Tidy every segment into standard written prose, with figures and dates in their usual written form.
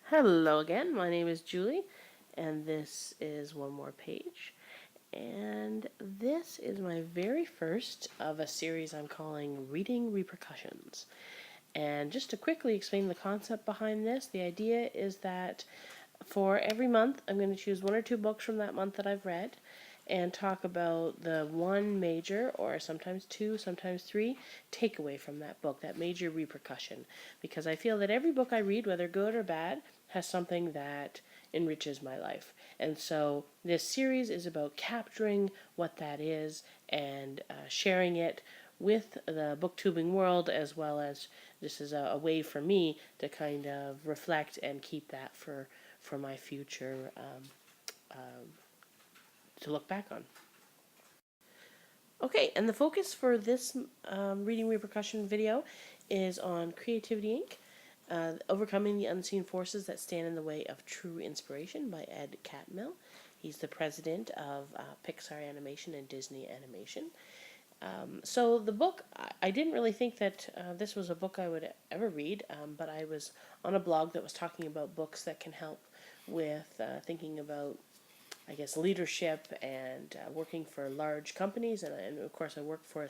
Hello again, my name is Julie, and this is One More Page. And this is my very first of a series I'm calling Reading Repercussions. And just to quickly explain the concept behind this, the idea is that for every month, I'm going to choose one or two books from that month that I've read and talk about the one major, or sometimes two, sometimes three, takeaway from that book, that major repercussion. Because I feel that every book I read, whether good or bad, has something that enriches my life. And so this series is about capturing what that is and sharing it with the booktubing world, as well as this is a way for me to kind of reflect and keep that for my future to look back on. Okay, and the focus for this Reading Repercussion video is on Creativity Inc., Overcoming the Unseen Forces That Stand in the Way of True Inspiration by Ed Catmull. He's the president of Pixar Animation and Disney Animation. So the book, I didn't really think that this was a book I would ever read, but I was on a blog that was talking about books that can help with thinking about, I guess, leadership and working for large companies. And of course, I work for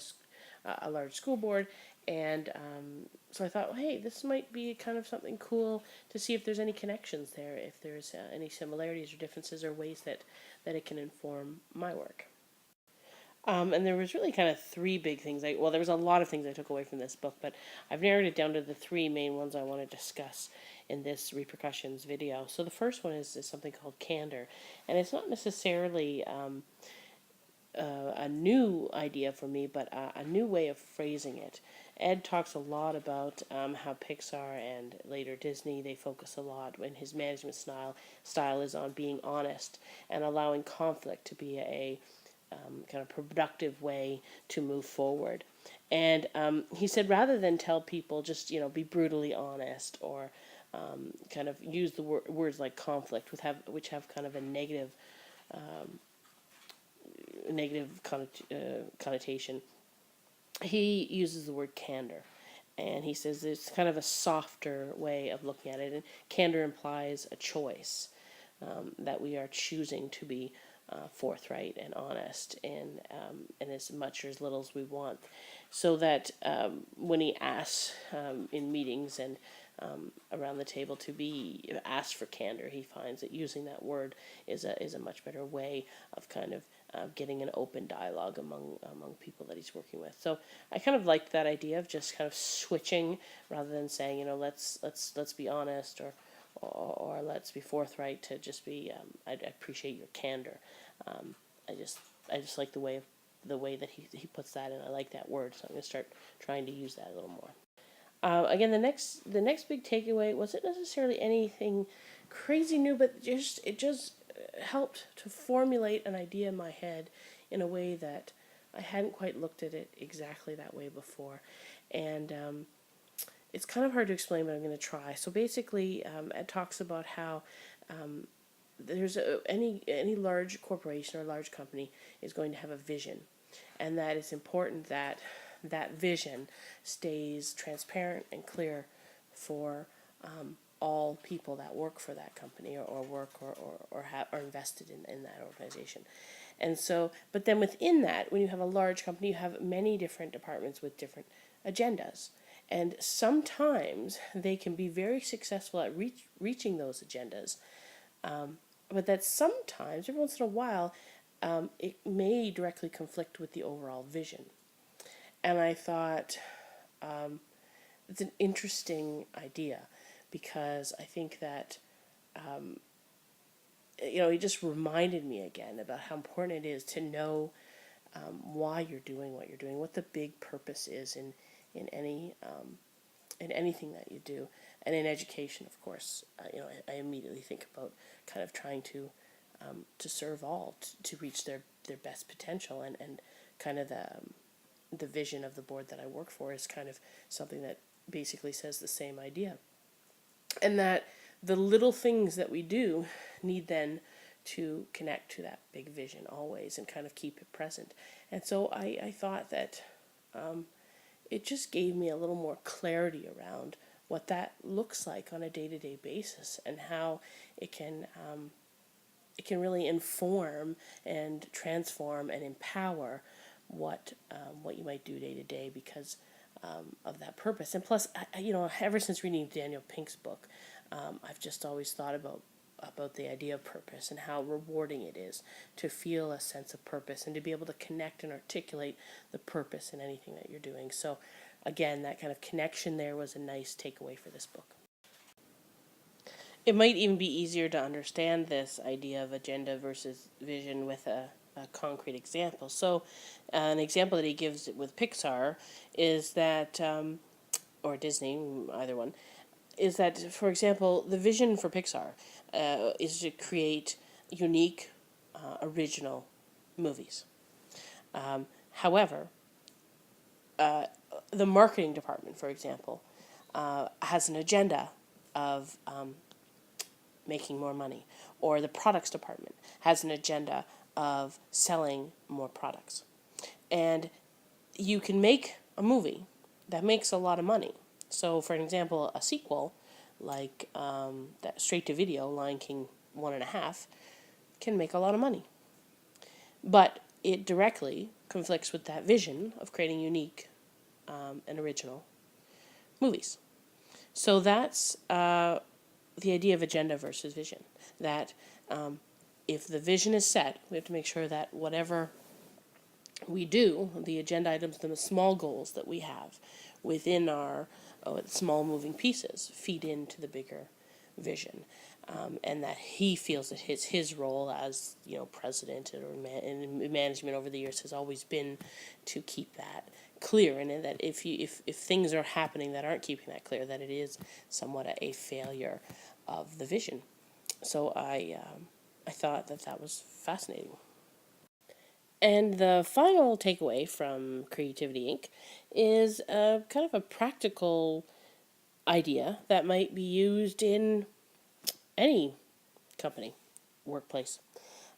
a large school board. And so I thought, well, hey, this might be kind of something cool to see if there's any connections there, if there's any similarities or differences or ways that it can inform my work. And there was really kind of three big things. Well, there was a lot of things I took away from this book, but I've narrowed it down to the three main ones I want to discuss in this repercussions video. So the first one is something called candor, and it's not necessarily a new idea for me, but a new way of phrasing it. Ed talks a lot about how Pixar and later Disney, they focus a lot when his management style is on being honest and allowing conflict to be a kind of productive way to move forward. And he said rather than tell people just, be brutally honest or kind of use the words like conflict, which have kind of a negative connotation, he uses the word candor. And he says it's kind of a softer way of looking at it. And candor implies a choice, that we are choosing to be forthright and honest and as much or as little as we want. So that when he asks in meetings and around the table to be asked for candor, he finds that using that word is a much better way of kind of getting an open dialogue among people that he's working with. So I kind of liked that idea of just kind of switching rather than saying, let's be honest or let's be forthright, to just be I appreciate your candor. Um, I just like the way that he puts that in. I like that word, so I'm going to start trying to use that a little more. Again, the next big takeaway wasn't necessarily anything crazy new, but it just helped to formulate an idea in my head in a way that I hadn't quite looked at it exactly that way before, and it's kind of hard to explain, but I'm going to try. So basically, it talks about how there's any large corporation or large company is going to have a vision, and that it's important that that vision stays transparent and clear for all people that work for that company or work or are invested in that organization. And so, but then within that, when you have a large company, you have many different departments with different agendas. And sometimes they can be very successful at reaching those agendas. But that sometimes, every once in a while, it may directly conflict with the overall vision. And I thought it's an interesting idea because I think that, it just reminded me again about how important it is to know why you're doing what you're doing, what the big purpose is in anything that you do, and in education, of course. I immediately think about kind of trying to serve all, to reach their best potential, and kind of the vision of the board that I work for is kind of something that basically says the same idea, and that the little things that we do need then to connect to that big vision always and kind of keep it present. And so I thought that it just gave me a little more clarity around what that looks like on a day-to-day basis, and how it can really inform and transform and empower what you might do day to day because of that purpose. And plus, ever since reading Daniel Pink's book, I've just always thought about the idea of purpose and how rewarding it is to feel a sense of purpose and to be able to connect and articulate the purpose in anything that you're doing. So, again, that kind of connection there was a nice takeaway for this book. It might even be easier to understand this idea of agenda versus vision with a concrete example. So, an example that he gives with Pixar is that, or Disney, either one, is that, for example, the vision for Pixar is to create unique, original movies. However, the marketing department, for example, has an agenda of making more money, or the products department has an agenda of selling more products. And you can make a movie that makes a lot of money. So, for an example, a sequel like that straight to video Lion King 1.5 can make a lot of money. But it directly conflicts with that vision of creating unique and original movies. So that's the idea of agenda versus vision. That if the vision is set, we have to make sure that whatever we do, the agenda items, the small goals that we have within our small moving pieces, feed into the bigger vision. And that he feels that his role as president or in management over the years has always been to keep that clear, and that if things are happening that aren't keeping that clear, that it is somewhat a failure of the vision. So I thought that was fascinating. And the final takeaway from Creativity Inc. is kind of a practical idea that might be used in any company, workplace.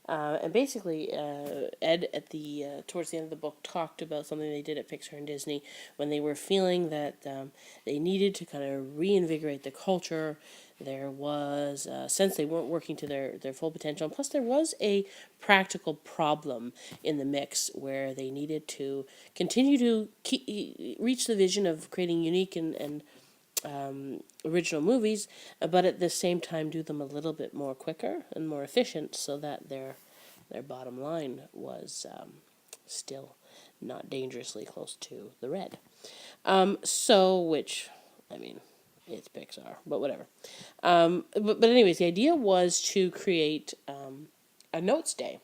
And basically, Ed at the towards the end of the book talked about something they did at Pixar and Disney when they were feeling that they needed to kind of reinvigorate the culture. There was a sense they weren't working to their full potential, and plus there was a practical problem in the mix where they needed to continue to reach the vision of creating unique and original movies, but at the same time do them a little bit more quicker and more efficient, so that their bottom line was still not dangerously close to the red. Which, I mean, it's Pixar, but whatever. But anyways, the idea was to create a notes day.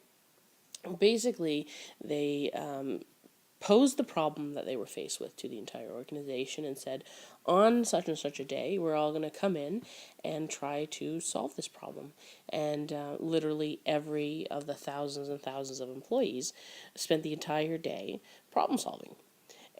Basically, they posed the problem that they were faced with to the entire organization and said, on such and such a day, we're all going to come in and try to solve this problem. And literally every of the thousands and thousands of employees spent the entire day problem solving.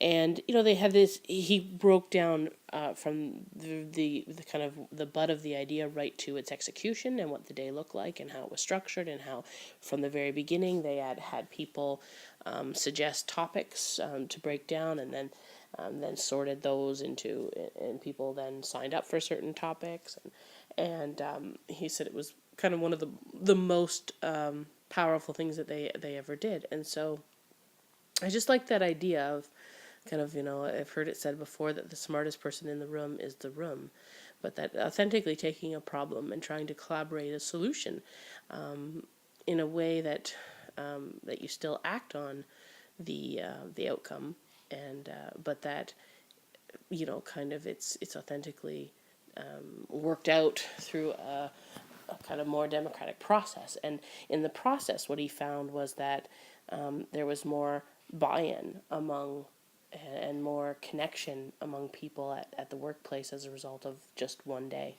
And they had this. He broke down from the kind of the butt of the idea right to its execution and what the day looked like and how it was structured, and how from the very beginning they had people suggest topics to break down, and then sorted those into, and people then signed up for certain topics, and he said it was kind of one of the most powerful things that they ever did. And so I just like that idea of kind of, I've heard it said before that the smartest person in the room is the room, but that authentically taking a problem and trying to collaborate a solution in a way that that you still act on the outcome, and but that kind of it's authentically worked out through a kind of more democratic process. And in the process, what he found was that there was more buy-in among and more connection among people at the workplace as a result of just one day.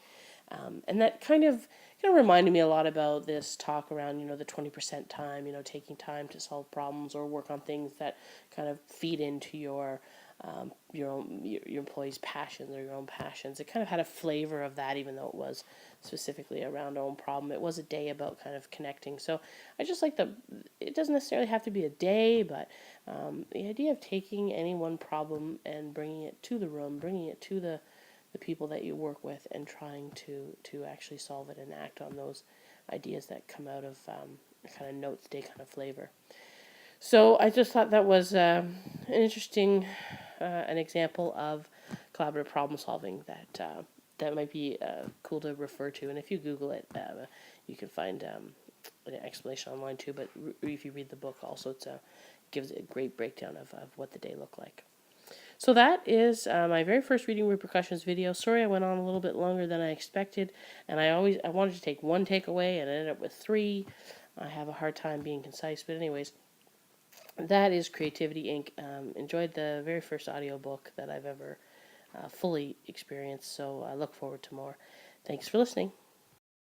And that kind of reminded me a lot about this talk around, the 20% time, taking time to solve problems or work on things that kind of feed into your employees' passions or your own passions. It kind of had a flavor of that, even though it was specifically around our own problem. It was a day about kind of connecting. So I just like it doesn't necessarily have to be a day, but the idea of taking any one problem and bringing it to the room, bringing it to the people that you work with and trying to actually solve it and act on those ideas that come out of kind of notes day kind of flavor. So I just thought that was an interesting an example of collaborative problem solving that might be cool to refer to. And if you Google it, you can find an explanation online too. But if you read the book, also it gives a great breakdown of what the day looked like. So that is my very first reading repercussions video. Sorry I went on a little bit longer than I expected, and I wanted to take one takeaway and I ended up with three. I have a hard time being concise, but anyways, that is Creativity Inc. Enjoyed the very first audiobook that I've ever fully experienced, so I look forward to more. Thanks for listening.